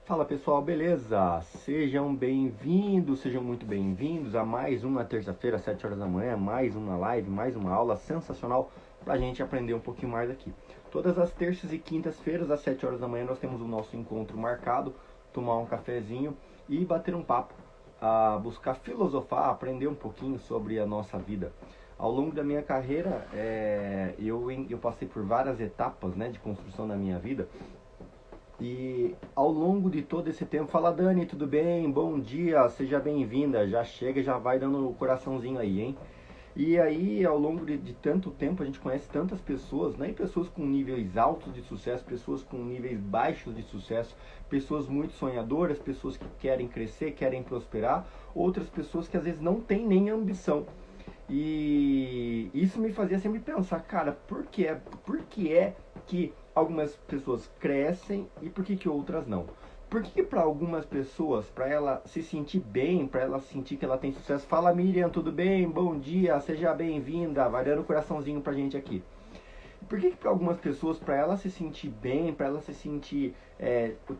Fala pessoal, beleza? Sejam bem-vindos, sejam muito bem-vindos a mais uma terça-feira, às 7 horas da manhã, mais uma live, mais uma aula sensacional pra gente aprender um pouquinho mais aqui. Todas as terças e quintas-feiras, às 7 horas da manhã, nós temos o nosso encontro marcado, tomar um cafezinho e bater um papo, buscar filosofar, aprender um pouquinho sobre a nossa vida. Ao longo da minha carreira, eu passei por várias etapas, né, de construção da minha vida. E ao longo de todo esse tempo, fala Dani, tudo bem? Bom dia, seja bem-vinda. Já chega, já vai dando o coraçãozinho aí, hein? E aí, ao longo de tanto tempo, a gente conhece tantas pessoas, né? E pessoas com níveis altos de sucesso, pessoas com níveis baixos de sucesso, pessoas muito sonhadoras, pessoas que querem crescer, querem prosperar, outras pessoas que às vezes não têm nem ambição. E isso me fazia sempre pensar, cara, por que é que algumas pessoas crescem e por que outras não? Por que para algumas pessoas, para ela se sentir bem, para ela sentir que ela tem sucesso, fala Miriam, tudo bem? Bom dia, seja bem-vinda, vai dando um coraçãozinho pra gente aqui. Por que para algumas pessoas, para ela se sentir bem, para ela se sentir,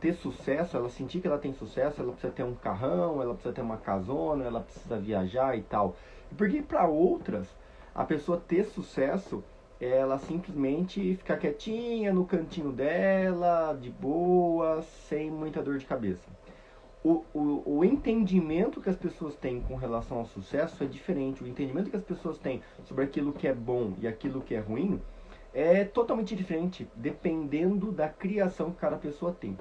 ter sucesso, ela sentir que ela tem sucesso, ela precisa ter um carrão, ela precisa ter uma casona, ela precisa viajar e tal. E por que para outras, a pessoa ter sucesso, ela simplesmente ficar quietinha no cantinho dela, de boa, sem muita dor de cabeça? O entendimento que as pessoas têm com relação ao sucesso é diferente. O entendimento que as pessoas têm sobre aquilo que é bom e aquilo que é ruim é totalmente diferente, dependendo da criação que cada pessoa tem.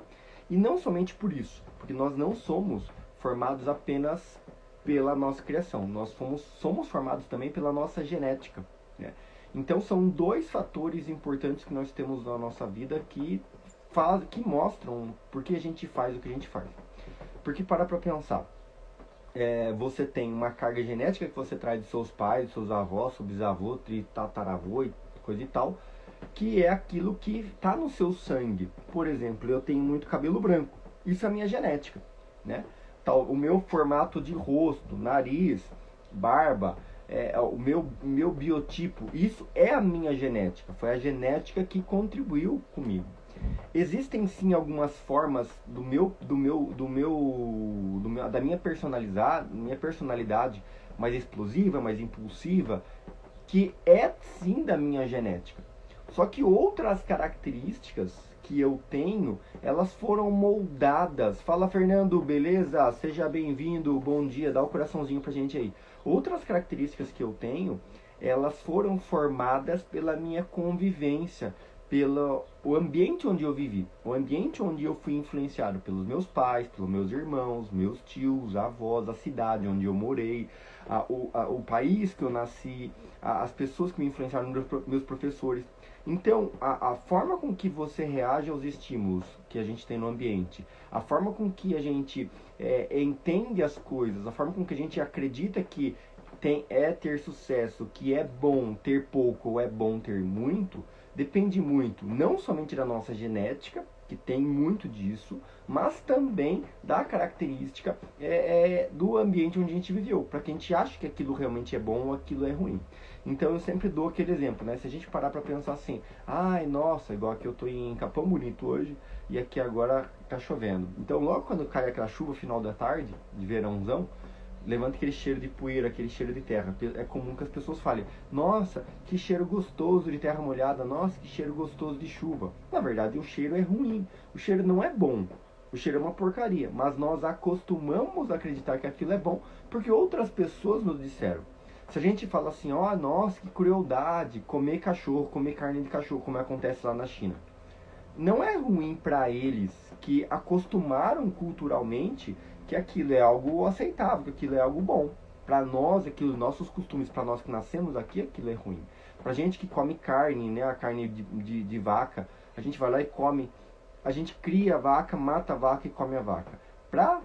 E não somente por isso, porque nós não somos formados apenas pela nossa criação, nós somos formados também pela nossa genética, né? Então são dois fatores importantes que nós temos na nossa vida que mostram por que a gente faz o que a gente faz. Porque para pensar, você tem uma carga genética que você traz de seus pais, de seus avós, seu bisavô, tataravô e coisa e tal, que é aquilo que está no seu sangue. Por exemplo, eu tenho muito cabelo branco, isso é a minha genética, né? O meu formato de rosto, nariz, barba, o meu biotipo, isso é a minha genética, foi a genética que contribuiu comigo. Existem sim algumas formas da minha personalidade mais explosiva, mais impulsiva, que é sim da minha genética. Só que outras características que eu tenho, elas foram moldadas. Fala Fernando, beleza? Seja bem-vindo, bom dia, dá o coraçãozinho pra gente aí. Outras características que eu tenho, elas foram formadas pela minha convivência, pelo o ambiente onde eu vivi, o ambiente onde eu fui influenciado pelos meus pais, pelos meus irmãos, meus tios, avós, a cidade onde eu morei, o país que eu nasci, as pessoas que me influenciaram, meus professores. Então, a forma com que você reage aos estímulos que a gente tem no ambiente, a forma com que a gente entende as coisas, a forma com que a gente acredita que ter sucesso, que é bom ter pouco ou é bom ter muito, depende muito, não somente da nossa genética, que tem muito disso, mas também da característica do ambiente onde a gente viveu, para que a gente ache que aquilo realmente é bom ou aquilo é ruim. Então eu sempre dou aquele exemplo, né? Se a gente parar para pensar assim, ai nossa, igual aqui eu tô em Capão Bonito hoje e aqui agora tá chovendo. Então logo quando cai aquela chuva final da tarde, de verãozão, levanta aquele cheiro de poeira, aquele cheiro de terra. É comum que as pessoas falem, nossa, que cheiro gostoso de terra molhada, nossa, que cheiro gostoso de chuva. Na verdade, o cheiro é ruim, o cheiro não é bom, o cheiro é uma porcaria, mas nós acostumamos a acreditar que aquilo é bom, porque outras pessoas nos disseram. Se a gente fala assim, ó, nossa, que crueldade, comer cachorro, comer carne de cachorro, como acontece lá na China. Não é ruim para eles que acostumaram culturalmente que aquilo é algo aceitável, que aquilo é algo bom. Para nós, aquilo, nossos costumes, para nós que nascemos aqui, aquilo é ruim. Pra gente que come carne, né, a carne de vaca, a gente vai lá e come. A gente cria a vaca, mata a vaca e come a vaca. Para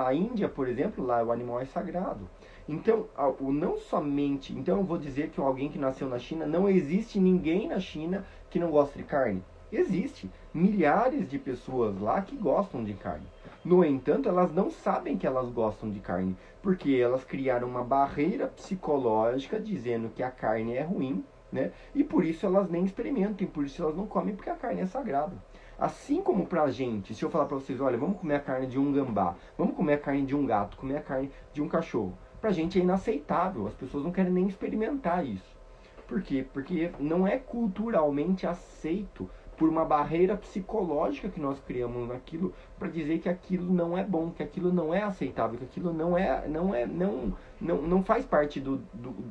a Índia, por exemplo, lá o animal é sagrado. Então, não somente. Então, eu vou dizer que alguém que nasceu na China, não existe ninguém na China que não gosta de carne. Existe milhares de pessoas lá que gostam de carne. No entanto, elas não sabem que elas gostam de carne, porque elas criaram uma barreira psicológica dizendo que a carne é ruim, né? E por isso elas nem experimentam, por isso elas não comem, porque a carne é sagrada. Assim como pra gente, se eu falar pra vocês, olha, vamos comer a carne de um gambá, vamos comer a carne de um gato, comer a carne de um cachorro. Pra gente é inaceitável, as pessoas não querem nem experimentar isso. Por quê? Porque não é culturalmente aceito por uma barreira psicológica que nós criamos naquilo para dizer que aquilo não é bom, que aquilo não é aceitável, que aquilo não faz parte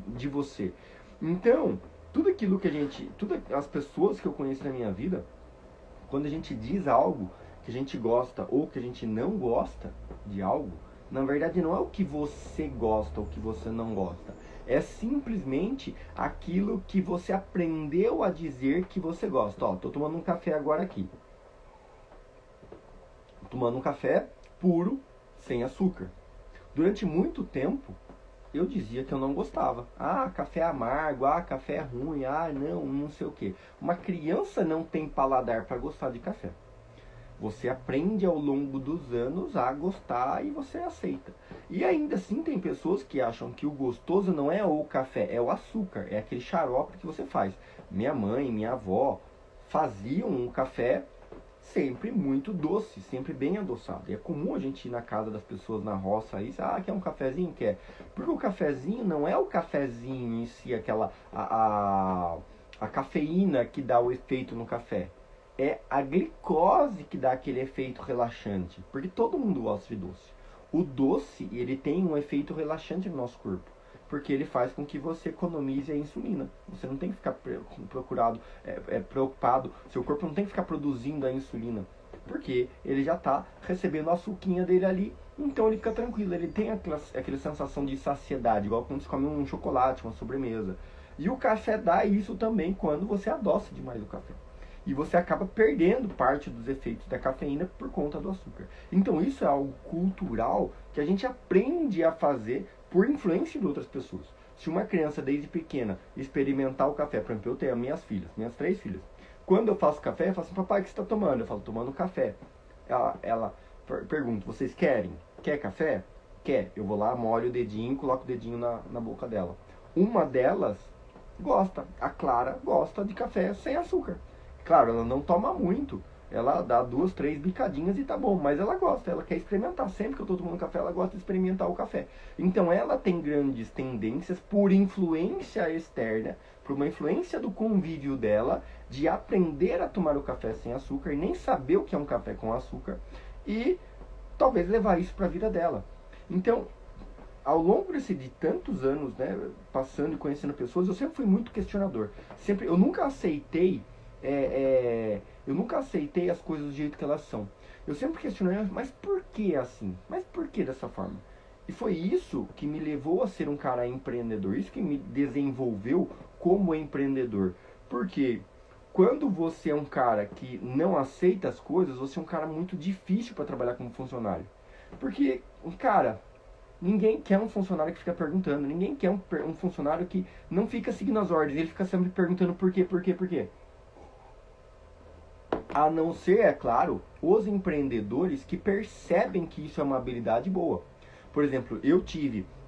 de você. Então, tudo aquilo que todas as pessoas que eu conheço na minha vida, quando a gente diz algo que a gente gosta ou que a gente não gosta de algo, na verdade não é o que você gosta ou o que você não gosta. É simplesmente aquilo que você aprendeu a dizer que você gosta. Ó, tô tomando um café agora aqui. Tomando um café puro, sem açúcar. Durante muito tempo, eu dizia que eu não gostava. Ah, café é amargo, ah, café é ruim, ah, não sei o quê. Uma criança não tem paladar para gostar de café. Você aprende ao longo dos anos a gostar e você aceita. E ainda assim tem pessoas que acham que o gostoso não é o café, é o açúcar, é aquele xarope que você faz. Minha mãe, minha avó faziam um café sempre muito doce, sempre bem adoçado. E é comum a gente ir na casa das pessoas na roça aí, quer um cafezinho? Quer. Porque o cafezinho não é o cafezinho em si, a cafeína que dá o efeito no café. É a glicose que dá aquele efeito relaxante. Porque todo mundo gosta de doce. O doce, ele tem um efeito relaxante no nosso corpo. Porque ele faz com que você economize a insulina. Você não tem que ficar preocupado. Seu corpo não tem que ficar produzindo a insulina. Porque ele já está recebendo a açuquinha dele ali. Então ele fica tranquilo. Ele tem aquela sensação de saciedade. Igual quando você come um chocolate, uma sobremesa. E o café dá isso também quando você adoça demais o café. E você acaba perdendo parte dos efeitos da cafeína por conta do açúcar. Então isso é algo cultural que a gente aprende a fazer por influência de outras pessoas. Se uma criança desde pequena experimentar o café, por exemplo, eu tenho minhas 3 filhas. Quando eu faço café, eu falo assim, papai, o que você está tomando? Eu falo, tomando café. Ela pergunta, vocês querem? Quer café? Quer. Eu vou lá, molho o dedinho, coloco o dedinho na boca dela. Uma delas gosta, a Clara gosta de café sem açúcar. Claro, ela não toma muito. Ela dá 2, 3 bicadinhas e tá bom. Mas ela gosta, ela quer experimentar. Sempre que eu tô tomando café, ela gosta de experimentar o café. Então ela tem grandes tendências por influência externa, por uma influência do convívio dela, de aprender a tomar o café sem açúcar e nem saber o que é um café com açúcar. E talvez levar isso para a vida dela. Então, ao longo de tantos anos, né, passando e conhecendo pessoas, eu sempre fui muito questionador. Eu nunca aceitei as coisas do jeito que elas são. Eu sempre questionei, mas por que assim? Mas por que dessa forma? E foi isso que me levou a ser um cara empreendedor. Isso que me desenvolveu como empreendedor. Porque quando você é um cara que não aceita as coisas, você é um cara muito difícil para trabalhar como funcionário. Porque, cara, ninguém quer um funcionário que fica perguntando. Ninguém quer um funcionário que não fica seguindo as ordens. Ele fica sempre perguntando por quê. A não ser, é claro, os empreendedores que percebem que isso é uma habilidade boa. Por exemplo,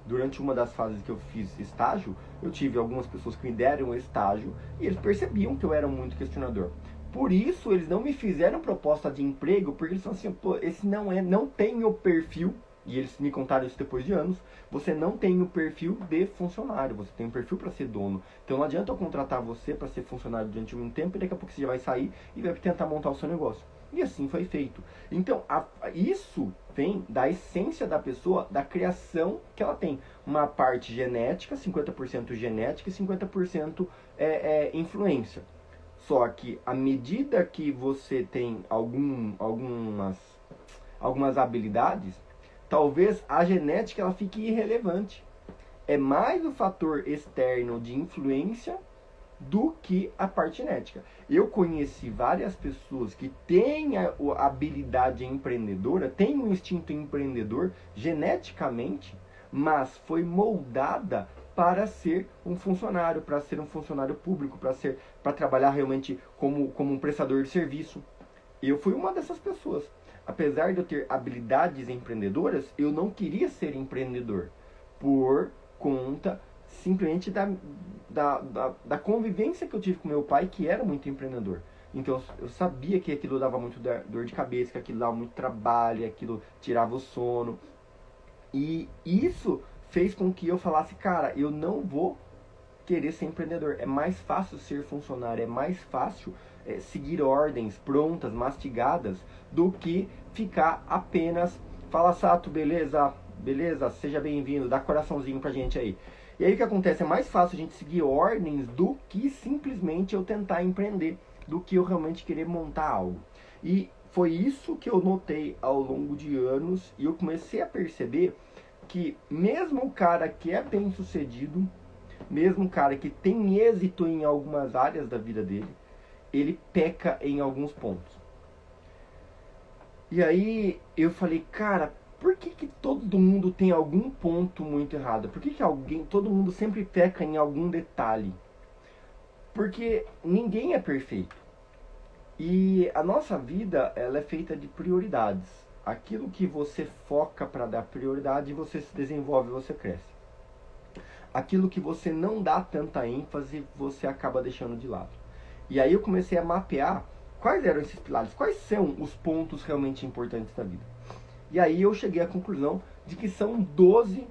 durante uma das fases que eu fiz estágio, eu tive algumas pessoas que me deram estágio e eles percebiam que eu era muito questionador. Por isso, eles não me fizeram proposta de emprego, porque eles falaram assim, pô, esse não tem o perfil, e eles me contaram isso depois de anos, você não tem o perfil de funcionário, você tem um perfil para ser dono. Então não adianta eu contratar você para ser funcionário durante um tempo e daqui a pouco você já vai sair e vai tentar montar o seu negócio. E assim foi feito. Então isso vem da essência da pessoa, da criação que ela tem. Uma parte genética, 50% genética e 50% influência. Só que à medida que você tem algumas habilidades, talvez a genética ela fique irrelevante. É mais o fator externo de influência do que a parte genética. Eu conheci várias pessoas que têm a habilidade empreendedora, têm um instinto empreendedor geneticamente, mas foi moldada para ser um funcionário, para ser um funcionário público, para trabalhar realmente como um prestador de serviço. Eu fui uma dessas pessoas. Apesar de eu ter habilidades empreendedoras, eu não queria ser empreendedor por conta simplesmente da convivência que eu tive com meu pai, que era muito empreendedor. Então eu sabia que aquilo dava muito dor de cabeça, que aquilo dava muito trabalho, que aquilo tirava o sono. E isso fez com que eu falasse, cara, eu não vou querer ser empreendedor. É mais fácil ser funcionário, é mais fácil seguir ordens prontas, mastigadas, do que ficar apenas, fala Sato, beleza, beleza, seja bem-vindo, dá coraçãozinho pra gente aí. E aí o que acontece? É mais fácil a gente seguir ordens do que simplesmente eu tentar empreender, do que eu realmente querer montar algo. E foi isso que eu notei ao longo de anos, e eu comecei a perceber que mesmo o cara que é bem sucedido, mesmo o cara que tem êxito em algumas áreas da vida dele, ele peca em alguns pontos. E aí eu falei, cara, por que todo mundo tem algum ponto muito errado? Por que todo mundo sempre peca em algum detalhe? Porque ninguém é perfeito. E a nossa vida, ela é feita de prioridades. Aquilo que você foca para dar prioridade, você se desenvolve, você cresce. Aquilo que você não dá tanta ênfase, você acaba deixando de lado. E aí eu comecei a mapear quais eram esses pilares, quais são os pontos realmente importantes da vida. E aí eu cheguei à conclusão de que são 12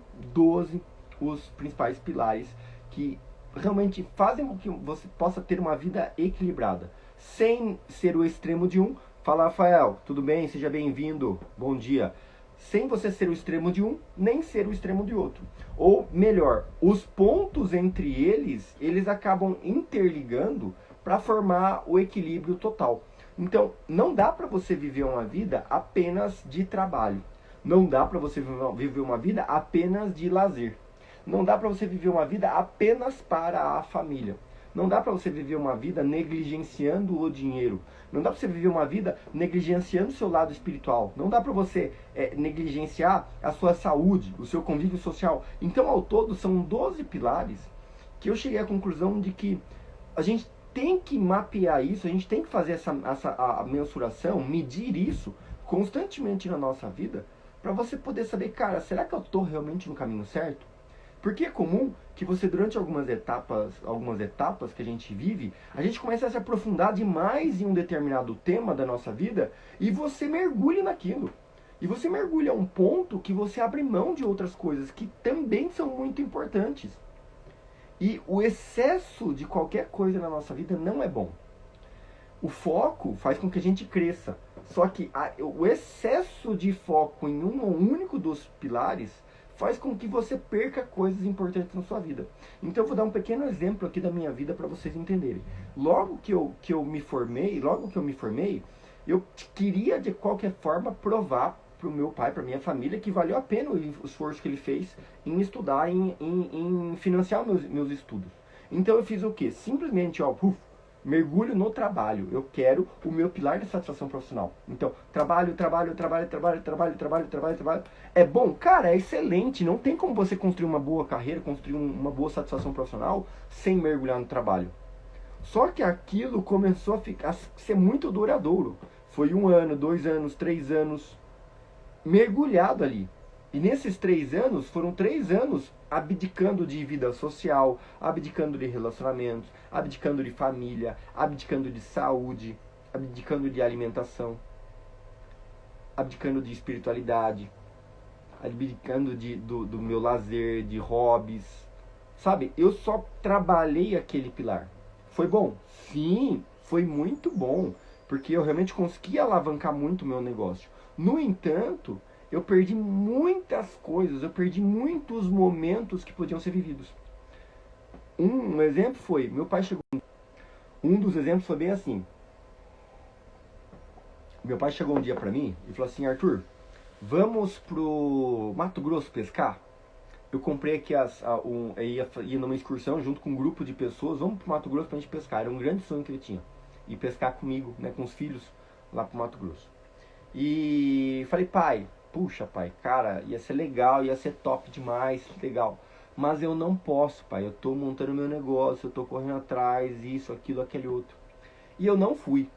os principais pilares que realmente fazem com que você possa ter uma vida equilibrada, sem ser o extremo de um. Fala, Rafael, tudo bem? Seja bem-vindo, bom dia. Sem você ser o extremo de um, nem ser o extremo de outro. Ou melhor, os pontos entre eles acabam interligando para formar o equilíbrio total. Então, não dá para você viver uma vida apenas de trabalho. Não dá para você viver uma vida apenas de lazer. Não dá para você viver uma vida apenas para a família. Não dá para você viver uma vida negligenciando o dinheiro. Não dá para você viver uma vida negligenciando o seu lado espiritual. Não dá para você negligenciar a sua saúde, o seu convívio social. Então, ao todo, são 12 pilares que eu cheguei à conclusão de que a gente tem que mapear isso, a gente tem que fazer a mensuração, medir isso constantemente na nossa vida, para você poder saber, cara, será que eu estou realmente no caminho certo? Porque é comum que você, durante algumas etapas que a gente vive, a gente começa a se aprofundar demais em um determinado tema da nossa vida e você mergulha naquilo. E você mergulha a um ponto que você abre mão de outras coisas que também são muito importantes. E o excesso de qualquer coisa na nossa vida não é bom. O foco faz com que a gente cresça. Só que o excesso de foco em um único dos pilares faz com que você perca coisas importantes na sua vida. Então eu vou dar um pequeno exemplo aqui da minha vida para vocês entenderem. Logo que eu me formei, eu queria de qualquer forma provar para o meu pai, para minha família, que valeu a pena o esforço que ele fez em estudar, em financiar meus estudos. Então eu fiz o quê? Simplesmente, mergulho no trabalho. Eu quero o meu pilar de satisfação profissional. Então, trabalho. É bom? Cara, é excelente. Não tem como você construir uma boa carreira, construir uma boa satisfação profissional sem mergulhar no trabalho. Só que aquilo começou a ser muito duradouro. Foi 1 ano, 2 anos, 3 anos mergulhado ali. E nesses 3 anos, foram 3 anos abdicando de vida social, abdicando de relacionamentos, abdicando de família, abdicando de saúde, abdicando de alimentação, abdicando de espiritualidade, abdicando do meu lazer, de hobbies. Sabe, eu só trabalhei aquele pilar. Foi bom? Sim, foi muito bom, porque eu realmente consegui alavancar muito o meu negócio. No entanto, eu perdi muitas coisas, eu perdi muitos momentos que podiam ser vividos. Um exemplo foi, meu pai chegou... Um dos exemplos foi bem assim. Meu pai chegou um dia pra mim e falou assim, Arthur, vamos pro Mato Grosso pescar? Eu comprei aqui, ia numa excursão junto com um grupo de pessoas, vamos pro Mato Grosso pra gente pescar. Era um grande sonho que ele tinha. Ir pescar comigo, né, com os filhos, lá pro Mato Grosso. E falei, pai, puxa pai, cara, ia ser legal, ia ser top demais, legal. Mas eu não posso, pai, eu tô montando meu negócio, eu tô correndo atrás, isso, aquilo, aquele outro. E eu não fui,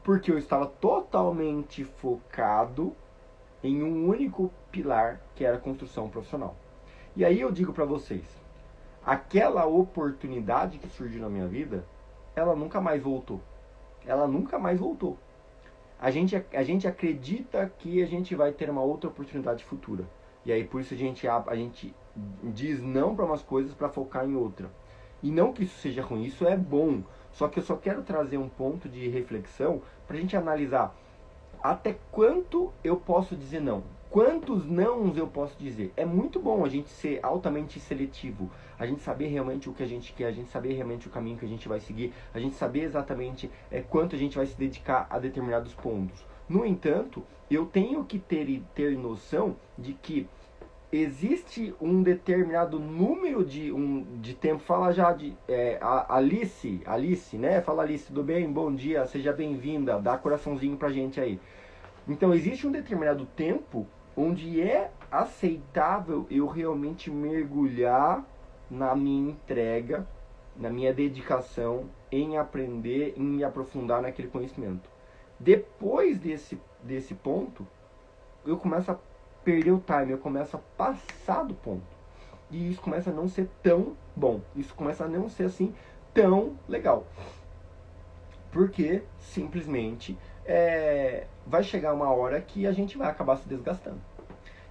porque eu estava totalmente focado em um único pilar, que era a construção profissional. E aí eu digo pra vocês, aquela oportunidade que surgiu na minha vida, ela nunca mais voltou. ela nunca mais voltou. A gente acredita que a gente vai ter uma outra oportunidade futura. E aí por isso a gente diz não para umas coisas para focar em outra. E não que isso seja ruim, isso é bom. Só que eu só quero trazer um ponto de reflexão para a gente analisar até quanto eu posso dizer não. Quantos nãos eu posso dizer? É muito bom a gente ser altamente seletivo, a gente saber realmente o que a gente quer, a gente saber realmente o caminho que a gente vai seguir, a gente saber exatamente quanto a gente vai se dedicar a determinados pontos. No entanto, eu tenho que ter noção de que existe um determinado número de tempo. Fala já de Alice, né? Fala Alice, tudo bem? Bom dia, seja bem-vinda, dá coraçãozinho pra gente aí. Então existe um determinado tempo onde é aceitável eu realmente mergulhar na minha entrega, na minha dedicação em aprender, em me aprofundar naquele conhecimento. Depois desse ponto, eu começo a perder o time, eu começo a passar do ponto. E isso começa a não ser tão bom. Isso começa a não ser assim tão legal. Porque simplesmente vai chegar uma hora que a gente vai acabar se desgastando.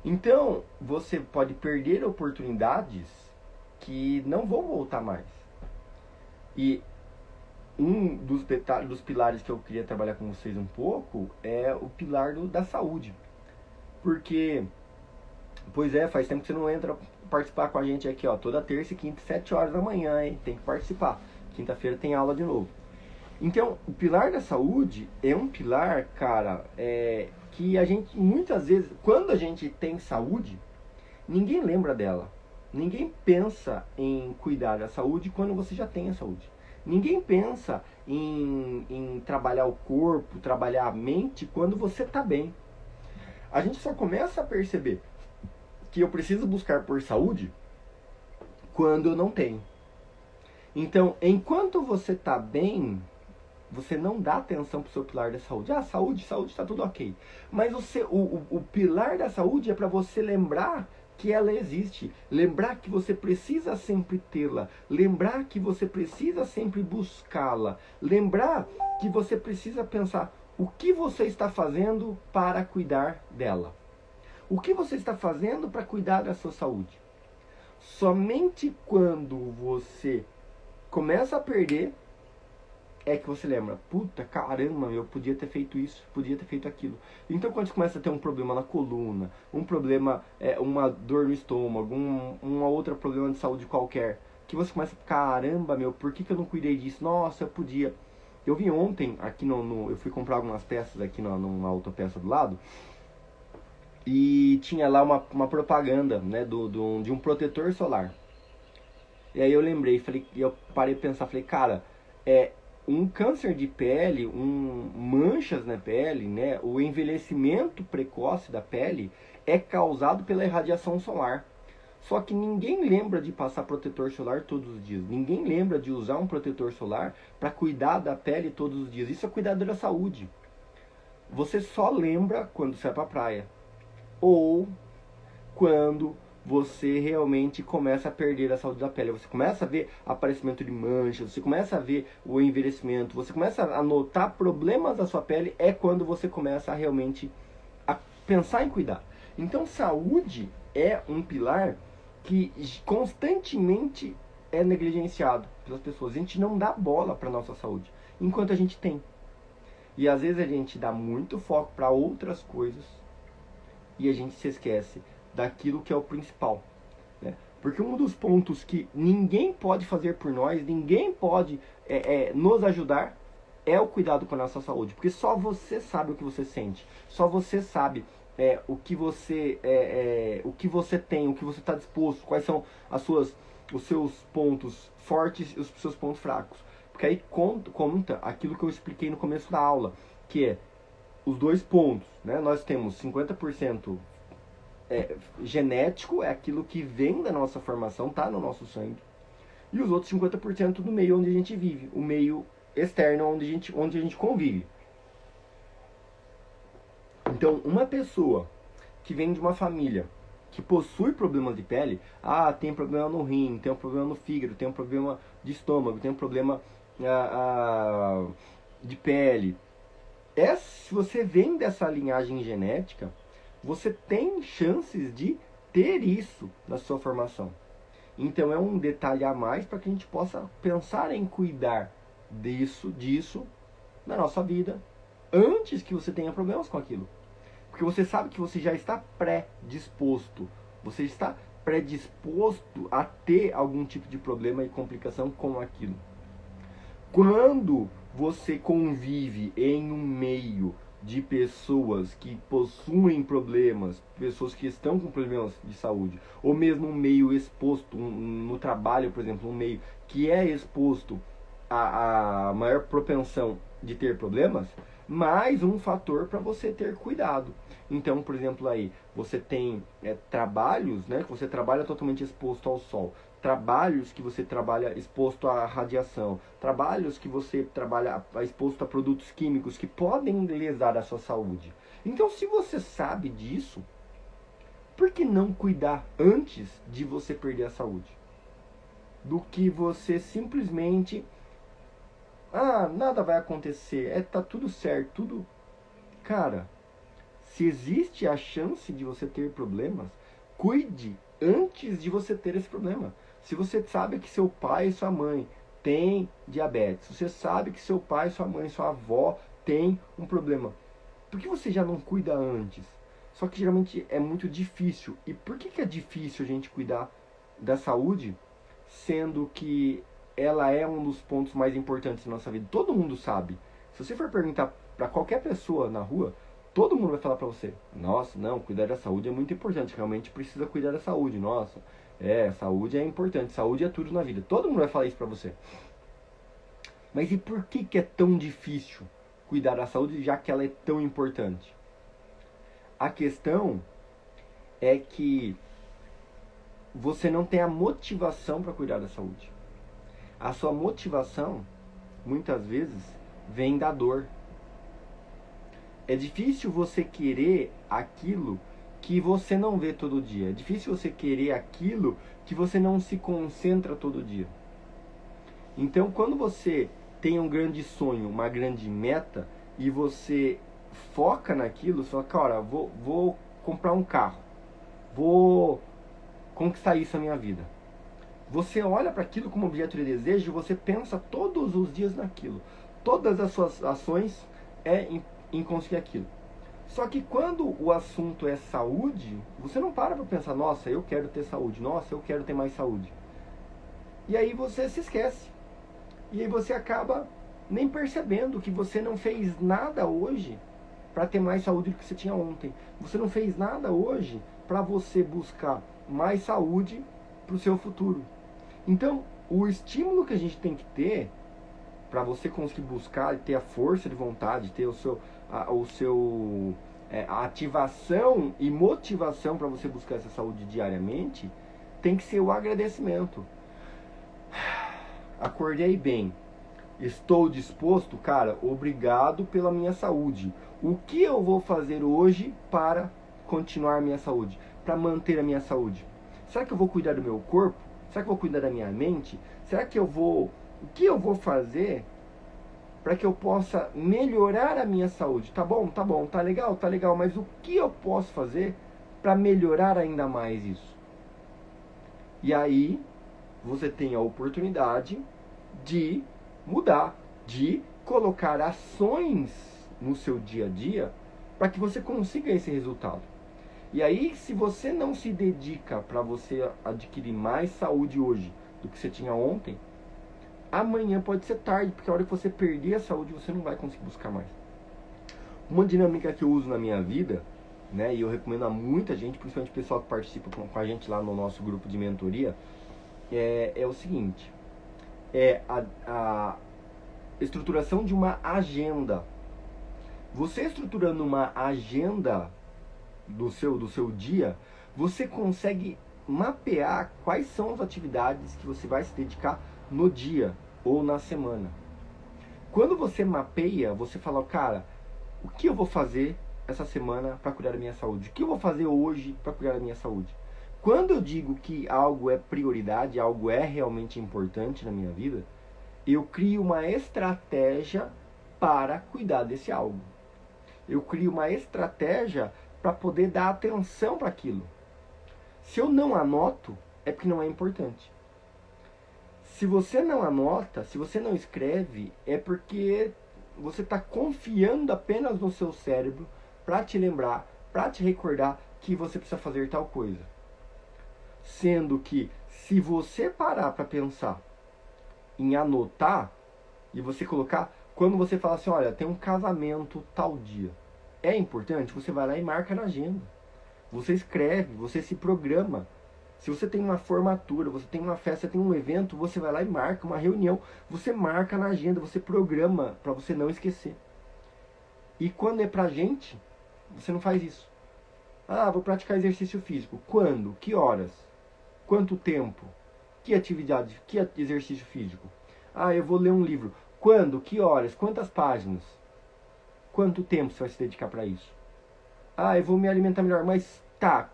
Então, você pode perder oportunidades que não vão voltar mais. E um dos pilares que eu queria trabalhar com vocês um pouco é o pilar da saúde. Porque, faz tempo que você não entra participar com a gente aqui, ó, toda terça e quinta, 7 horas da manhã, hein? Tem que participar. Quinta-feira tem aula de novo. Então, o pilar da saúde é um pilar, cara, que a gente, muitas vezes, quando a gente tem saúde, ninguém lembra dela. Ninguém pensa em cuidar da saúde quando você já tem a saúde. Ninguém pensa em trabalhar o corpo, trabalhar a mente quando você está bem. A gente só começa a perceber que eu preciso buscar por saúde quando eu não tenho. Então, enquanto você está bem, você não dá atenção para o seu pilar da saúde. Ah, saúde está tudo ok. Mas o pilar da saúde é para você lembrar que ela existe. Lembrar que você precisa sempre tê-la. Lembrar que você precisa sempre buscá-la. Lembrar que você precisa pensar o que você está fazendo para cuidar dela. O que você está fazendo para cuidar da sua saúde. Somente quando você começa a perder é que você lembra, puta, caramba, eu podia ter feito isso, podia ter feito aquilo. Então quando você começa a ter um problema na coluna, um problema, uma dor no estômago, uma outra problema de saúde qualquer, que você começa, caramba, por que eu não cuidei disso? Nossa, eu podia. Eu vi ontem, aqui eu fui comprar algumas peças aqui numa autopeça do lado, e tinha lá uma propaganda, né, de um protetor solar. E aí eu lembrei, eu parei pra pensar, falei, cara, um câncer de pele, manchas na pele, né, o envelhecimento precoce da pele é causado pela irradiação solar. Só que ninguém lembra de passar protetor solar todos os dias. Ninguém lembra de usar um protetor solar para cuidar da pele todos os dias. Isso é cuidar da saúde. Você só lembra quando você vai para a praia. Ou quando você realmente começa a perder a saúde da pele. Você começa a ver aparecimento de manchas, você começa a ver o envelhecimento, você começa a notar problemas da sua pele, é quando você começa a realmente a pensar em cuidar. Então, saúde é um pilar que constantemente é negligenciado pelas pessoas. A gente não dá bola para nossa saúde, enquanto a gente tem. E às vezes a gente dá muito foco para outras coisas e a gente se esquece daquilo que é o principal, né? Porque um dos pontos que ninguém pode fazer por nós, ninguém pode nos ajudar, é o cuidado com a nossa saúde. Porque só você sabe o que você sente, só você sabe o que você tem, o que você está disposto, quais são os seus pontos fortes e os seus pontos fracos. Porque aí conta aquilo que eu expliquei no começo da aula, que é os dois pontos, né? Nós temos 50% genético, é aquilo que vem da nossa formação, tá no nosso sangue. E os outros 50% do meio onde a gente vive, o meio externo onde a gente convive. Então, uma pessoa que vem de uma família que possui problemas de pele, tem problema no rim, tem um problema no fígado, tem um problema de estômago, tem um problema de pele. Se você vem dessa linhagem genética, você tem chances de ter isso na sua formação. Então é um detalhe a mais para que a gente possa pensar em cuidar disso na nossa vida, antes que você tenha problemas com aquilo. Porque você sabe que você já está predisposto. Você está predisposto a ter algum tipo de problema e complicação com aquilo. Quando você convive em um meio de pessoas que possuem problemas, pessoas que estão com problemas de saúde, ou mesmo um meio exposto, no trabalho, por exemplo, um meio que é exposto a maior propensão de ter problemas, mais um fator para você ter cuidado. Então, por exemplo, aí você tem trabalhos, né, que você trabalha totalmente exposto ao sol, trabalhos que você trabalha exposto à radiação, trabalhos que você trabalha exposto a produtos químicos que podem lesar a sua saúde. Então, se você sabe disso, por que não cuidar antes de você perder a saúde? Do que você simplesmente nada vai acontecer, tá tudo certo, tudo... Cara, se existe a chance de você ter problemas, cuide antes de você ter esse problema. Se você sabe que seu pai e sua mãe têm diabetes, se você sabe que seu pai, sua mãe, sua avó tem um problema, por que você já não cuida antes? Só que geralmente é muito difícil. E por que é difícil a gente cuidar da saúde, sendo que ela é um dos pontos mais importantes da nossa vida? Todo mundo sabe. Se você for perguntar para qualquer pessoa na rua, todo mundo vai falar para você: nossa, não, cuidar da saúde é muito importante, realmente precisa cuidar da saúde, nossa, saúde é importante, saúde é tudo na vida. Todo mundo vai falar isso para você. Mas e por que é tão difícil cuidar da saúde, já que ela é tão importante? A questão é que você não tem a motivação para cuidar da saúde. A sua motivação, muitas vezes, vem da dor. É difícil você querer aquilo que você não vê todo dia. É difícil você querer aquilo que você não se concentra todo dia. Então, quando você tem um grande sonho, uma grande meta, e você foca naquilo, você fala: cara, vou comprar um carro, vou conquistar isso na minha vida. Você olha para aquilo como objeto de desejo e você pensa todos os dias naquilo. Todas as suas ações em conseguir aquilo. Só que quando o assunto é saúde, você não para pensar: nossa, eu quero ter saúde, nossa, eu quero ter mais saúde. E aí você se esquece. E aí você acaba nem percebendo que você não fez nada hoje para ter mais saúde do que você tinha ontem. Você não fez nada hoje para você buscar mais saúde para o seu futuro. Então, o estímulo que a gente tem que ter para você conseguir buscar e ter a força de vontade, ter a ativação e motivação para você buscar essa saúde diariamente, tem que ser o agradecimento. Acordei bem, estou disposto, cara, obrigado pela minha saúde. O que eu vou fazer hoje para continuar a minha saúde, para manter a minha saúde? Será que eu vou cuidar do meu corpo? Será que eu vou cuidar da minha mente? Será que o que eu vou fazer para que eu possa melhorar a minha saúde? Tá bom, tá legal, mas o que eu posso fazer para melhorar ainda mais isso? E aí você tem a oportunidade de mudar, de colocar ações no seu dia a dia para que você consiga esse resultado. E aí, se você não se dedica para você adquirir mais saúde hoje do que você tinha ontem, amanhã pode ser tarde, porque a hora que você perder a saúde, você não vai conseguir buscar mais. Uma dinâmica que eu uso na minha vida, né, e eu recomendo a muita gente, principalmente o pessoal que participa com a gente lá no nosso grupo de mentoria, é o seguinte: a estruturação de uma agenda. Você estruturando uma agenda do seu dia, você consegue mapear quais são as atividades que você vai se dedicar no dia ou na semana. Quando você mapeia, você fala: cara, o que eu vou fazer essa semana para cuidar da minha saúde? O que eu vou fazer hoje para cuidar da minha saúde? Quando eu digo que algo é prioridade, algo é realmente importante na minha vida, eu crio uma estratégia para cuidar desse algo. Eu crio uma estratégia para poder dar atenção para aquilo. Se eu não anoto, é porque não é importante. Se você não anota, se você não escreve, é porque você está confiando apenas no seu cérebro para te lembrar, para te recordar que você precisa fazer tal coisa. Sendo que, se você parar para pensar em anotar, e você colocar, quando você fala assim, olha, tem um casamento tal dia, é importante, você vai lá e marca na agenda. Você escreve, você se programa. Se você tem uma formatura, você tem uma festa, tem um evento, você vai lá e marca uma reunião. Você marca na agenda, você programa para você não esquecer. E quando é pra gente, você não faz isso. Ah, vou praticar exercício físico. Quando? Que horas? Quanto tempo? Que atividade? Que exercício físico? Ah, eu vou ler um livro. Quando? Que horas? Quantas páginas? Quanto tempo você vai se dedicar para isso? Ah, eu vou me alimentar melhor. Mas tá,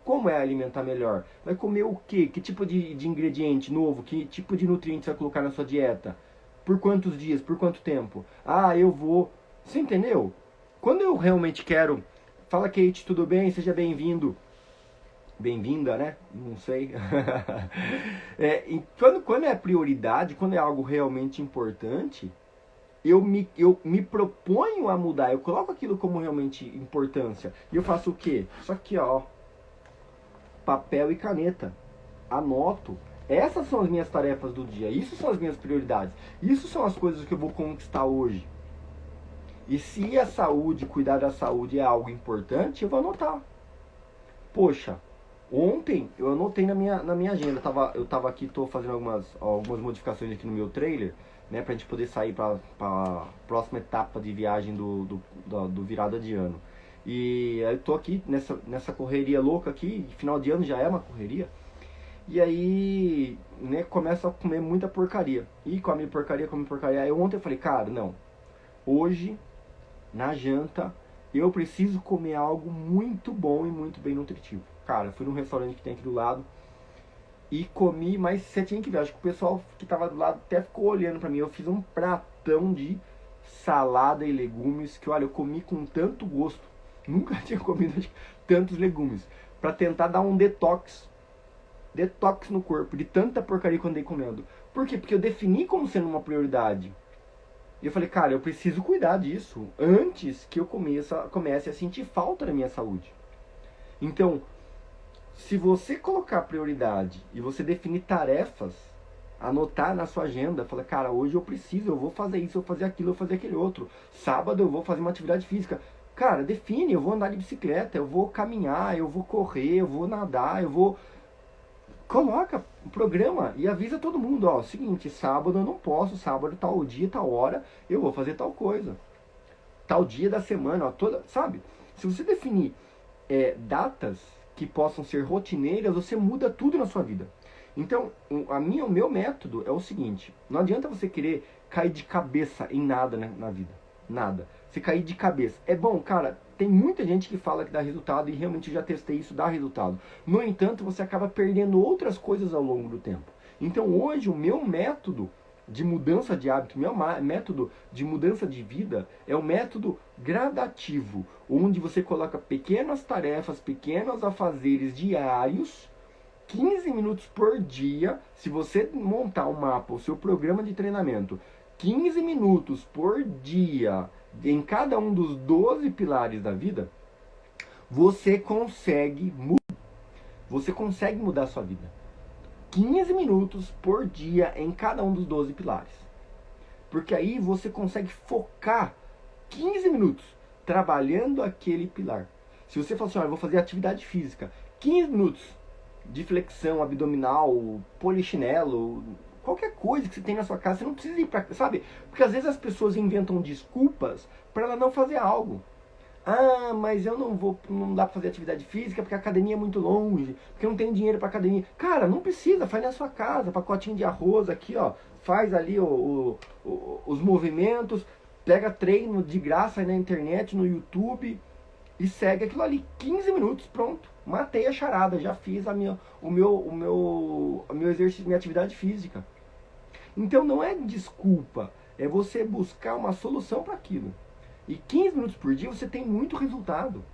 como é alimentar melhor? Vai comer o quê? Que tipo de ingrediente novo? Que tipo de nutrientes vai colocar na sua dieta? Por quantos dias? Por quanto tempo? Ah, eu vou... Você entendeu? Quando eu realmente quero... Fala, Kate, tudo bem? Seja bem-vindo. Bem-vinda, né? Não sei. Quando é prioridade, quando é algo realmente importante, eu me proponho a mudar. Eu coloco aquilo como realmente importância. E eu faço o quê? Isso aqui, ó. Papel e caneta. Anoto. Essas são as minhas tarefas do dia. Isso são as minhas prioridades. Isso são as coisas que eu vou conquistar hoje. E se a saúde, cuidar da saúde é algo importante, eu vou anotar. Poxa, ontem eu anotei na minha agenda. Eu tava aqui, tô fazendo algumas modificações aqui no meu trailer, né, pra gente poder sair pra próxima etapa de viagem do virada de ano. E eu tô aqui nessa correria louca aqui, final de ano já é uma correria. E aí, né, começa a comer muita porcaria. E come porcaria. Aí ontem eu falei, cara, não. Hoje, na janta, eu preciso comer algo muito bom e muito bem nutritivo. Cara, fui num restaurante que tem aqui do lado e comi, mas você tinha que ver, acho que o pessoal que tava do lado até ficou olhando pra mim. Eu fiz um pratão de salada e legumes que, olha, eu comi com tanto gosto. Nunca tinha comido tantos legumes. Pra tentar dar um detox no corpo de tanta porcaria que eu andei comendo. Por quê? Porque eu defini como sendo uma prioridade. E eu falei, cara, eu preciso cuidar disso antes que eu comece a sentir falta da minha saúde. Então, se você colocar prioridade e você definir tarefas, anotar na sua agenda, falar, cara, hoje eu vou fazer isso, eu vou fazer aquilo, eu vou fazer aquele outro. Sábado eu vou fazer uma atividade física. Cara, define, eu vou andar de bicicleta, eu vou caminhar, eu vou correr, eu vou nadar, eu vou... Coloca o programa e avisa todo mundo, ó, seguinte, sábado eu não posso, sábado tal dia, tal hora, eu vou fazer tal coisa. Tal dia da semana, ó, sabe? Se você definir datas que possam ser rotineiras, você muda tudo na sua vida. Então, o meu método é o seguinte, não adianta você querer cair de cabeça em nada, né, na vida. Nada. Você cair de cabeça. É bom, cara, tem muita gente que fala que dá resultado e realmente eu já testei isso, dá resultado. No entanto, você acaba perdendo outras coisas ao longo do tempo. Então hoje o meu método de mudança de hábito, meu método de mudança de vida é um método gradativo, onde você coloca pequenas tarefas, pequenos afazeres diários, 15 minutos por dia. Se você montar um mapa, o seu programa de treinamento, 15 minutos por dia em cada um dos 12 pilares da vida, você consegue mudar a sua vida. 15 minutos por dia em cada um dos 12 pilares. Porque aí você consegue focar 15 minutos trabalhando aquele pilar. Se você falar assim, olha, eu vou fazer atividade física, 15 minutos de flexão abdominal, polichinelo, qualquer coisa que você tem na sua casa, você não precisa ir pra, sabe? Porque às vezes as pessoas inventam desculpas para ela não fazer algo. Ah, mas eu não dá pra fazer atividade física porque a academia é muito longe, porque eu não tenho dinheiro pra academia. Cara, não precisa, faz na sua casa, pacotinho de arroz aqui, ó, faz ali os movimentos, pega treino de graça aí na internet, no YouTube e segue aquilo ali, 15 minutos, pronto. Matei a charada, já fiz o meu exercício, minha atividade física. Então não é desculpa, É você buscar uma solução para aquilo. E 15 minutos por dia você tem muito resultado.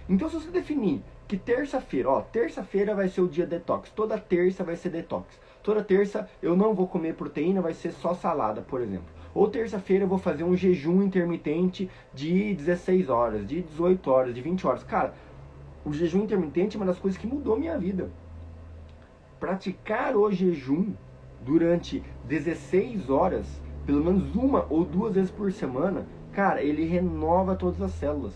Então se você definir que terça-feira vai ser o dia detox, toda terça vai ser detox. Toda terça eu não vou comer proteína, vai ser só salada, por exemplo. Ou terça-feira eu vou fazer um jejum intermitente de 16 horas, de 18 horas, de 20 horas. Cara, o jejum intermitente é uma das coisas que mudou minha vida. Praticar o jejum durante 16 horas, pelo menos uma ou duas vezes por semana, cara, ele renova todas as células.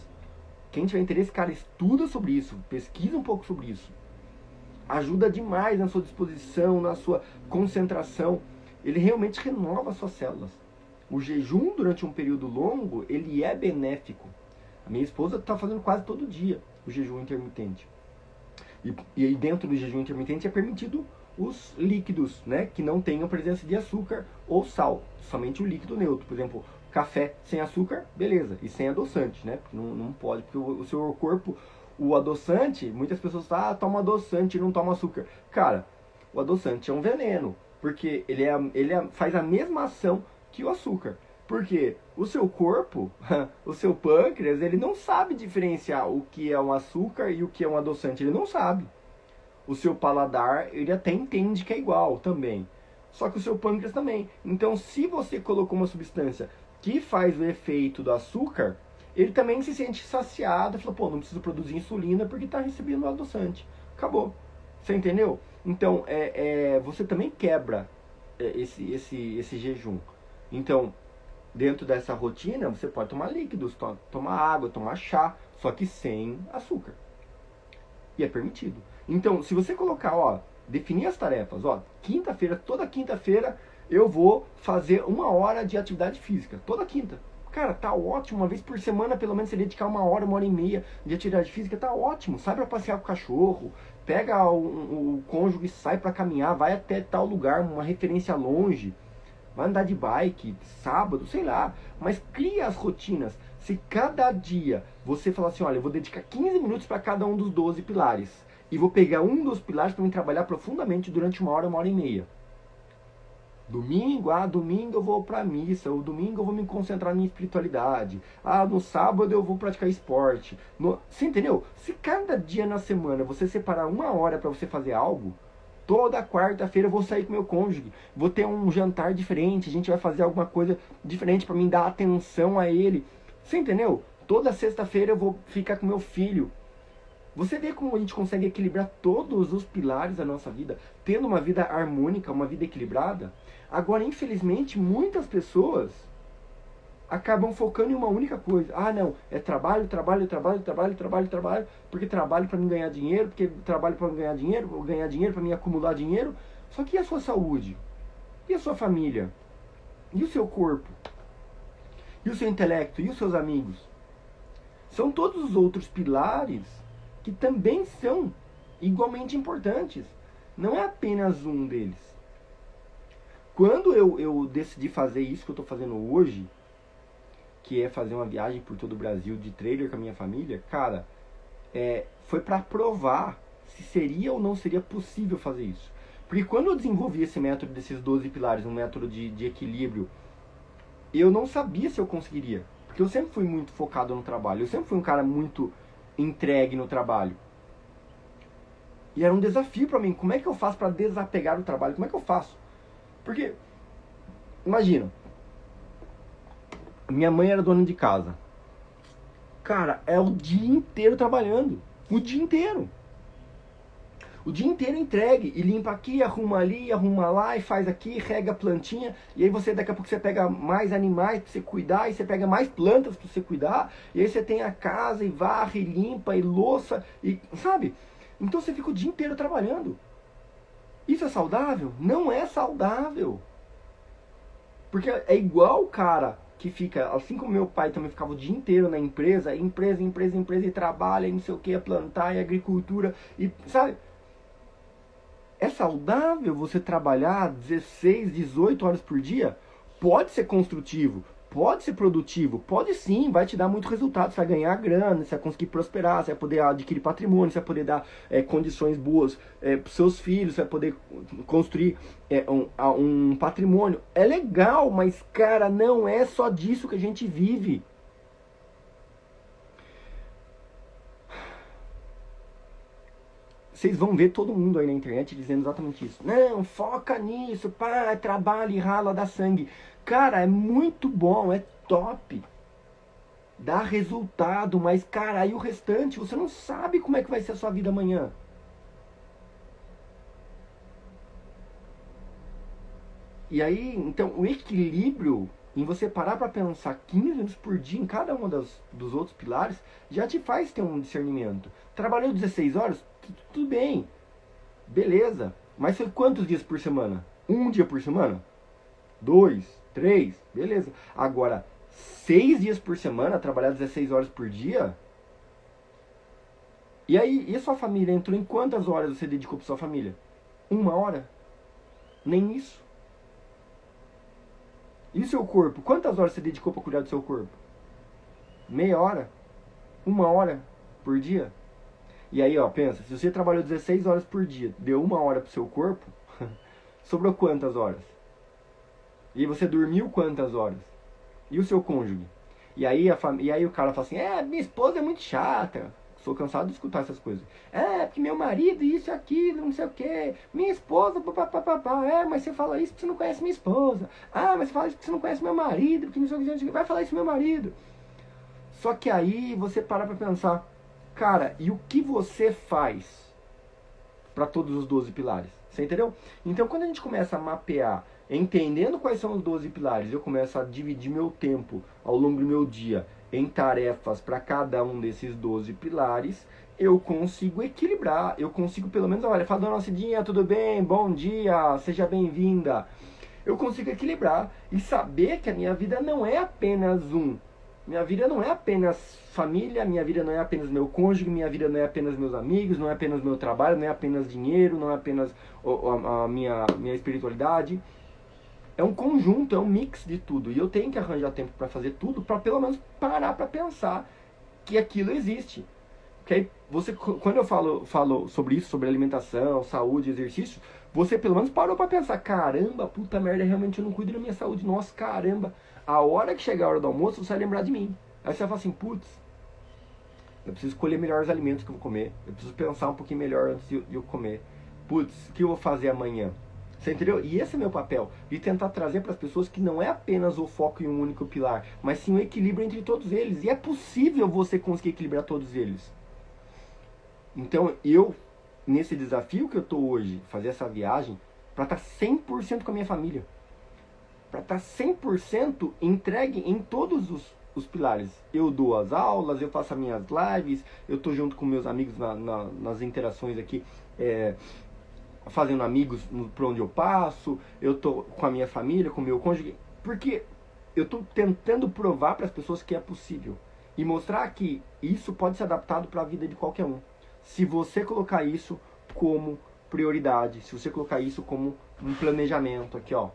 Quem tiver interesse, cara, estuda sobre isso, pesquisa um pouco sobre isso. Ajuda demais na sua disposição, na sua concentração. Ele realmente renova as suas células. O jejum durante um período longo, ele é benéfico. A minha esposa está fazendo quase todo dia o jejum intermitente. E aí dentro do jejum intermitente é permitido os líquidos, né, que não tenham presença de açúcar ou sal. Somente o líquido neutro. Por exemplo, café sem açúcar, beleza. E sem adoçante, né? Não pode, porque o seu corpo, o adoçante, muitas pessoas falam, toma adoçante e não toma açúcar. Cara, o adoçante é um veneno, porque ele faz a mesma ação que o açúcar. Porque o seu corpo, o seu pâncreas, ele não sabe diferenciar o que é um açúcar e o que é um adoçante. Ele não sabe. O seu paladar, ele até entende que é igual também. Só que o seu pâncreas também. Então, se você colocou uma substância que faz o efeito do açúcar, ele também se sente saciado. Fala, pô, não preciso produzir insulina porque está recebendo o adoçante. Acabou. Você entendeu? Então, você também quebra esse jejum. Então, dentro dessa rotina, você pode tomar líquidos, tomar água, tomar chá, só que sem açúcar. E é permitido. Então, se você colocar, definir as tarefas, quinta-feira, toda quinta-feira, eu vou fazer 1 hora de atividade física. Toda quinta. Cara, tá ótimo. Uma vez por semana, pelo menos, você dedicar 1 hora, 1h30 de atividade física, tá ótimo. Sai pra passear com o cachorro, pega o cônjuge e sai pra caminhar, vai até tal lugar, uma referência longe. Vai andar de bike, sábado, sei lá. Mas cria as rotinas. Se cada dia você falar assim, olha, eu vou dedicar 15 minutos para cada um dos 12 pilares. E vou pegar um dos pilares para me trabalhar profundamente durante 1 hora, 1h30. Domingo eu vou para a missa. O domingo eu vou me concentrar na espiritualidade. No sábado eu vou praticar esporte. Você entendeu? Se cada dia na semana você separar 1 hora para você fazer algo, toda quarta-feira eu vou sair com meu cônjuge, vou ter um jantar diferente, a gente vai fazer alguma coisa diferente para mim dar atenção a ele. Você entendeu? Toda sexta-feira eu vou ficar com meu filho. Você vê como a gente consegue equilibrar todos os pilares da nossa vida, tendo uma vida harmônica, uma vida equilibrada? Agora, infelizmente, muitas pessoas acabam focando em uma única coisa. Não, é trabalho, porque trabalho para mim ganhar dinheiro, porque trabalho para ganhar dinheiro para mim acumular dinheiro. Só que e a sua saúde? E a sua família? E o seu corpo? E o seu intelecto? E os seus amigos? São todos os outros pilares que também são igualmente importantes. Não é apenas um deles. Quando eu decidi fazer isso que eu estou fazendo hoje, que é fazer uma viagem por todo o Brasil de trailer com a minha família, cara, foi para provar se seria ou não seria possível fazer isso. Porque quando eu desenvolvi esse método desses 12 pilares, um método de equilíbrio, eu não sabia se eu conseguiria. Porque eu sempre fui muito focado no trabalho, eu sempre fui um cara muito entregue no trabalho. E era um desafio para mim, como é que eu faço para desapegar do trabalho? Como é que eu faço? Porque, imagina, minha mãe era dona de casa. Cara, é o dia inteiro trabalhando. O dia inteiro. O dia inteiro entregue. E limpa aqui, arruma ali, arruma lá, e faz aqui, rega a plantinha. E aí daqui a pouco você pega mais animais pra você cuidar, e você pega mais plantas pra você cuidar. E aí você tem a casa, e varre, e limpa, e louça, e sabe? Então você fica o dia inteiro trabalhando. Isso é saudável? Não é saudável. Porque é igual o cara que fica, assim como meu pai também ficava o dia inteiro na empresa, e trabalha, e não sei o que, plantar, e agricultura, e sabe? É saudável você trabalhar 16, 18 horas por dia? Pode ser construtivo, pode ser produtivo, pode sim, vai te dar muito resultado, você vai ganhar grana, você vai conseguir prosperar, você vai poder adquirir patrimônio, você vai poder dar condições boas para seus filhos, você vai poder construir um patrimônio. É legal, mas cara, não é só disso que a gente vive. Vocês vão ver todo mundo aí na internet dizendo exatamente isso. Não, foca nisso, pá, trabalha e rala, dá sangue. Cara, é muito bom, é top. Dá resultado, mas cara, aí o restante, você não sabe como é que vai ser a sua vida amanhã. E aí, então, o equilíbrio em você parar para pensar 15 minutos por dia em cada um dos outros pilares, já te faz ter um discernimento. Trabalhou 16 horas? Tudo bem. Beleza. Mas foi quantos dias por semana? Um dia por semana? 2, 3? Beleza. Agora, 6 dias por semana, trabalhar 16 horas por dia? E aí, e a sua família entrou em quantas horas você dedicou para sua família? 1 hora? Nem isso. E o seu corpo? Quantas horas você dedicou para cuidar do seu corpo? Meia hora? 1 hora por dia? E aí, ó, pensa, se você trabalhou 16 horas por dia, deu 1 hora pro seu corpo, sobrou quantas horas? E você dormiu quantas horas? E o seu cônjuge? E aí o cara fala assim, minha esposa é muito chata. Sou cansado de escutar essas coisas. Porque meu marido, isso e aquilo, não sei o que. Minha esposa, papapá. Mas você fala isso porque você não conhece minha esposa. Mas você fala isso porque você não conhece meu marido, porque não sei o que. Vai falar isso meu marido. Só que aí você para pra pensar, cara, e o que você faz para todos os 12 pilares? Você entendeu? Então, quando a gente começa a mapear, entendendo quais são os 12 pilares, eu começo a dividir meu tempo ao longo do meu dia em tarefas para cada um desses 12 pilares, eu consigo equilibrar, eu consigo pelo menos, olha, fala, dona Cidinha, tudo bem? Bom dia, seja bem-vinda. Eu consigo equilibrar e saber que a minha vida não é apenas minha vida não é apenas família, minha vida não é apenas meu cônjuge, minha vida não é apenas meus amigos, não é apenas meu trabalho, não é apenas dinheiro, não é apenas a minha espiritualidade. É um conjunto, é um mix de tudo. E eu tenho que arranjar tempo para fazer tudo, para pelo menos parar para pensar que aquilo existe. Porque aí quando eu falo sobre isso, sobre alimentação, saúde, exercício, você pelo menos parou para pensar, caramba, puta merda, realmente eu não cuido da minha saúde. Nossa, caramba, a hora que chegar a hora do almoço, você vai lembrar de mim. Aí você vai falar assim, putz, eu preciso escolher melhor os alimentos que eu vou comer. Eu preciso pensar um pouquinho melhor antes de eu comer. Putz, o que eu vou fazer amanhã? Você entendeu? E esse é meu papel, de tentar trazer para as pessoas que não é apenas o foco em um único pilar, mas sim o equilíbrio entre todos eles. E é possível você conseguir equilibrar todos eles. Então, nesse desafio que eu estou hoje, fazer essa viagem, para estar 100% com a minha família. Para estar 100% entregue em todos os pilares. Eu dou as aulas, eu faço as minhas lives, eu estou junto com meus amigos nas interações aqui, fazendo amigos por onde eu passo, eu tô com a minha família, com o meu cônjuge, porque eu tô tentando provar para as pessoas que é possível e mostrar que isso pode ser adaptado para a vida de qualquer um. Se você colocar isso como prioridade, se você colocar isso como um planejamento aqui, ó,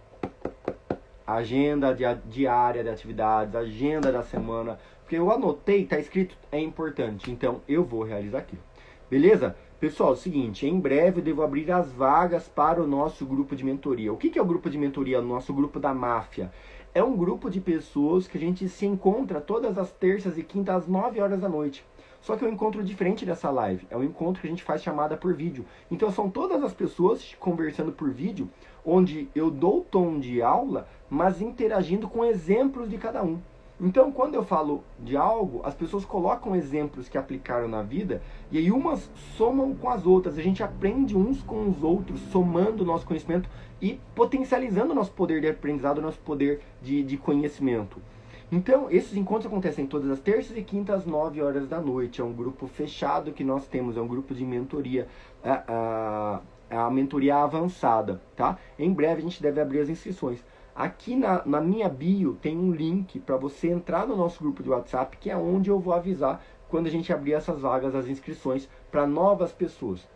agenda diária de atividades, agenda da semana, porque eu anotei, tá escrito, é importante, então eu vou realizar aquilo. Beleza? Pessoal, é o seguinte, em breve eu devo abrir as vagas para o nosso grupo de mentoria. O que é o grupo de mentoria? O nosso grupo da máfia. É um grupo de pessoas que a gente se encontra todas as terças e quintas às 9 horas da noite. Só que é um encontro diferente dessa live. É um encontro que a gente faz chamada por vídeo. Então são todas as pessoas conversando por vídeo, onde eu dou o tom de aula, mas interagindo com exemplos de cada um. Então, quando eu falo de algo, as pessoas colocam exemplos que aplicaram na vida, e aí umas somam com as outras. A gente aprende uns com os outros, somando o nosso conhecimento e potencializando o nosso poder de aprendizado, o nosso poder de conhecimento. Então, esses encontros acontecem todas as terças e quintas às 9 horas da noite. É um grupo fechado que nós temos, é um grupo de mentoria, a mentoria avançada, tá? Em breve a gente deve abrir as inscrições. Aqui na minha bio tem um link para você entrar no nosso grupo de WhatsApp, que é onde eu vou avisar quando a gente abrir essas vagas, as inscrições para novas pessoas.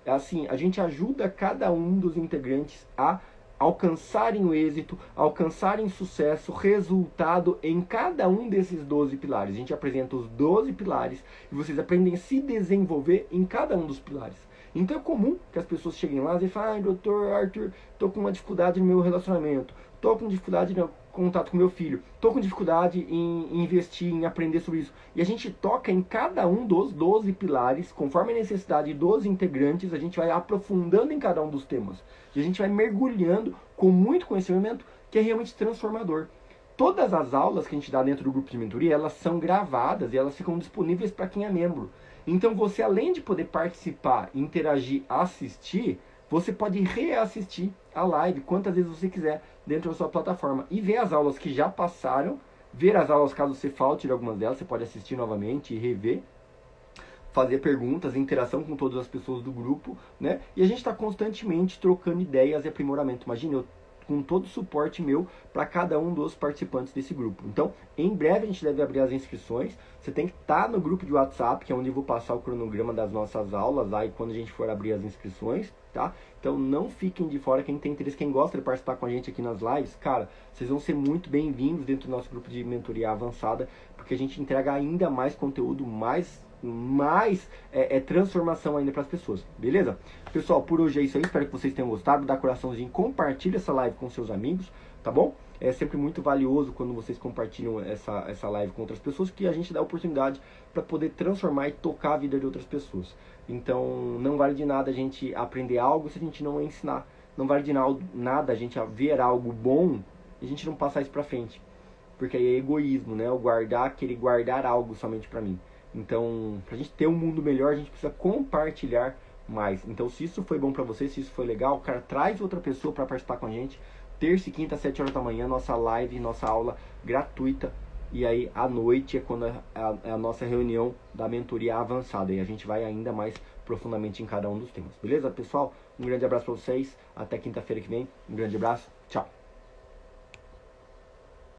Assim, a gente ajuda cada um dos integrantes a alcançarem o êxito, alcançarem sucesso, resultado em cada um desses 12 pilares. A gente apresenta os 12 pilares e vocês aprendem a se desenvolver em cada um dos pilares. Então é comum que as pessoas cheguem lá e falem: doutor Arthur, tô com uma dificuldade no meu relacionamento, tô com dificuldade no contato com meu filho, tô com dificuldade em investir, em aprender sobre isso. E a gente toca em cada um dos 12 pilares, conforme a necessidade dos integrantes, a gente vai aprofundando em cada um dos temas. E a gente vai mergulhando com muito conhecimento que é realmente transformador. Todas as aulas que a gente dá dentro do grupo de mentoria, elas são gravadas e elas ficam disponíveis para quem é membro. Então você, além de poder participar, interagir, assistir, você pode reassistir a live quantas vezes você quiser dentro da sua plataforma e ver as aulas que já passaram, ver as aulas caso você falte de algumas delas, você pode assistir novamente e rever, fazer perguntas, interação com todas as pessoas do grupo, né? E a gente está constantemente trocando ideias e aprimoramento. Imagina, eu com todo o suporte meu para cada um dos participantes desse grupo. Então, em breve a gente deve abrir as inscrições. Você tem que estar no grupo de WhatsApp, que é onde eu vou passar o cronograma das nossas aulas, aí quando a gente for abrir as inscrições, tá? Então não fiquem de fora, quem tem interesse, quem gosta de participar com a gente aqui nas lives, cara, vocês vão ser muito bem-vindos dentro do nosso grupo de mentoria avançada, porque a gente entrega ainda mais conteúdo, mais transformação ainda para as pessoas, beleza? Pessoal, por hoje é isso aí, espero que vocês tenham gostado, dá coraçãozinho, compartilha essa live com seus amigos, tá bom? É sempre muito valioso quando vocês compartilham essa live com outras pessoas, que a gente dá oportunidade para poder transformar e tocar a vida de outras pessoas. Então, não vale de nada a gente aprender algo se a gente não ensinar. Não vale de nada a gente ver algo bom e a gente não passar isso para frente. Porque aí é egoísmo, né? O querer guardar algo somente para mim. Então, pra gente ter um mundo melhor, a gente precisa compartilhar mais. Então, se isso foi bom pra você, se isso foi legal, cara, traz outra pessoa pra participar com a gente. Terça e quinta, às 7 horas da manhã, nossa live, nossa aula gratuita. E aí, à noite, é quando é a nossa reunião da mentoria avançada. E a gente vai ainda mais profundamente em cada um dos temas. Beleza, pessoal? Um grande abraço pra vocês. Até quinta-feira que vem. Um grande abraço. Tchau.